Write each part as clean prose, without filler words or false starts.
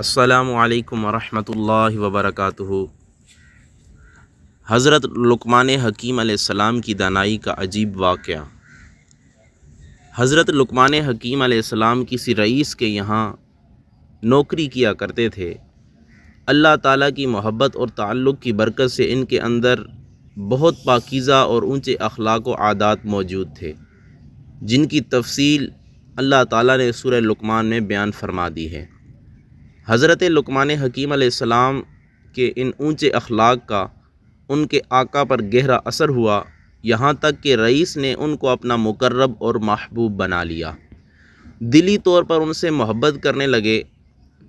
السلام علیکم ورحمۃ اللہ وبرکاتہ۔ حضرت لقمان حکیم علیہ السلام کی دانائی کا عجیب واقعہ۔ حضرت لقمان حکیم علیہ السلام کسی رئیس کے یہاں نوکری کیا کرتے تھے۔ اللہ تعالیٰ کی محبت اور تعلق کی برکت سے ان کے اندر بہت پاکیزہ اور اونچے اخلاق و عادات موجود تھے، جن کی تفصیل اللہ تعالیٰ نے سورہ لقمان میں بیان فرما دی ہے۔ حضرت لقمان حکیم علیہ السلام کے ان اونچے اخلاق کا ان کے آقا پر گہرا اثر ہوا، یہاں تک کہ رئیس نے ان کو اپنا مقرب اور محبوب بنا لیا، دلی طور پر ان سے محبت کرنے لگے۔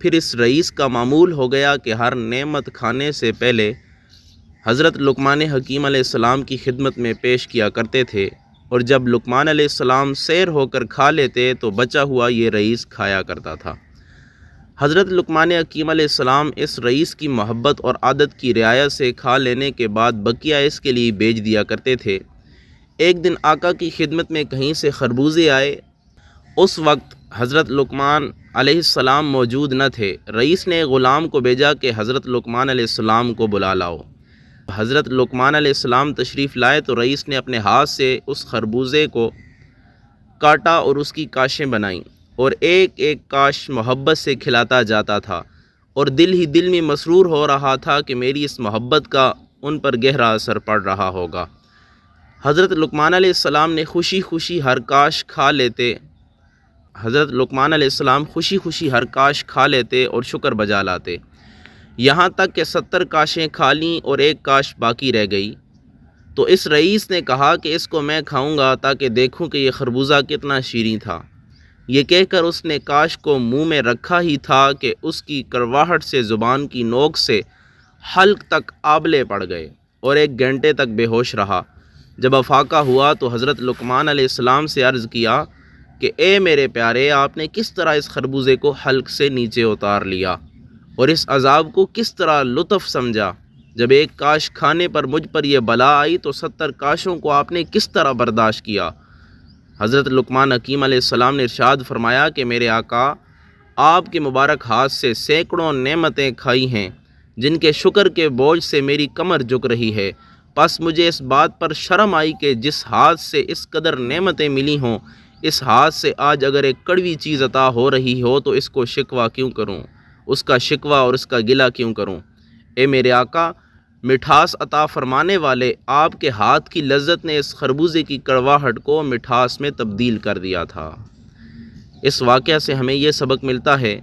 پھر اس رئیس کا معمول ہو گیا کہ ہر نعمت کھانے سے پہلے حضرت لقمان حکیم علیہ السلام کی خدمت میں پیش کیا کرتے تھے، اور جب لقمان علیہ السلام سیر ہو کر کھا لیتے تو بچا ہوا یہ رئیس کھایا کرتا تھا۔ حضرت لقمان حکیم علیہ السلام اس رئیس کی محبت اور عادت کی رعایت سے کھا لینے کے بعد بقیہ اس کے لیے بیچ دیا کرتے تھے۔ ایک دن آقا کی خدمت میں کہیں سے خربوزے آئے۔ اس وقت حضرت لقمان علیہ السلام موجود نہ تھے۔ رئیس نے غلام کو بھیجا کہ حضرت لقمان علیہ السلام کو بلا لاؤ۔ حضرت لقمان علیہ السلام تشریف لائے تو رئیس نے اپنے ہاتھ سے اس خربوزے کو کاٹا اور اس کی کاشیں بنائیں، اور ایک ایک کاش محبت سے کھلاتا جاتا تھا، اور دل ہی دل میں مسرور ہو رہا تھا کہ میری اس محبت کا ان پر گہرا اثر پڑ رہا ہوگا۔ حضرت لقمان علیہ السلام نے خوشی خوشی ہر کاش کھا لیتے کھا لیتے اور شکر بجا لاتے، یہاں تک کہ 70 کاشیں کھا لیں اور ایک کاش باقی رہ گئی۔ تو اس رئیس نے کہا کہ اس کو میں کھاؤں گا تاکہ دیکھوں کہ یہ خربوزہ کتنا شیریں تھا۔ یہ کہہ کر اس نے کاش کو منہ میں رکھا ہی تھا کہ اس کی کرواہٹ سے زبان کی نوک سے حلق تک آبلے پڑ گئے، اور 1 گھنٹے تک بے ہوش رہا۔ جب افاقہ ہوا تو حضرت لقمان علیہ السلام سے عرض کیا کہ اے میرے پیارے، آپ نے کس طرح اس خربوزے کو حلق سے نیچے اتار لیا، اور اس عذاب کو کس طرح لطف سمجھا؟ جب ایک کاش کھانے پر مجھ پر یہ بلا آئی تو 70 کاشوں کو آپ نے کس طرح برداشت کیا؟ حضرت لقمان حکیم علیہ السلام نے ارشاد فرمایا کہ میرے آقا، آپ کے مبارک ہاتھ سے سینکڑوں نعمتیں کھائی ہیں، جن کے شکر کے بوجھ سے میری کمر جھک رہی ہے۔ پس مجھے اس بات پر شرم آئی کہ جس ہاتھ سے اس قدر نعمتیں ملی ہوں، اس ہاتھ سے آج اگر ایک کڑوی چیز عطا ہو رہی ہو تو اس کو شکوہ کیوں کروں، اس کا شکوہ اور اس کا گلہ کیوں کروں؟ اے میرے آقا، مٹھاس عطا فرمانے والے آپ کے ہاتھ کی لذت نے اس خربوزے کی کڑواہٹ کو مٹھاس میں تبدیل کر دیا تھا۔ اس واقعہ سے ہمیں یہ سبق ملتا ہے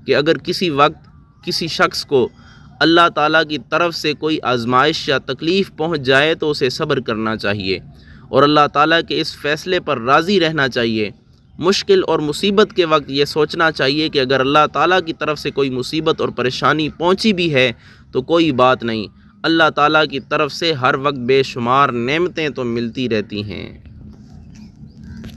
کہ اگر کسی وقت کسی شخص کو اللہ تعالیٰ کی طرف سے کوئی آزمائش یا تکلیف پہنچ جائے تو اسے صبر کرنا چاہیے، اور اللہ تعالیٰ کے اس فیصلے پر راضی رہنا چاہیے۔ مشکل اور مصیبت کے وقت یہ سوچنا چاہیے کہ اگر اللہ تعالیٰ کی طرف سے کوئی مصیبت اور پریشانی پہنچی بھی ہے تو کوئی بات نہیں، اللہ تعالیٰ کی طرف سے ہر وقت بے شمار نعمتیں تو ملتی رہتی ہیں۔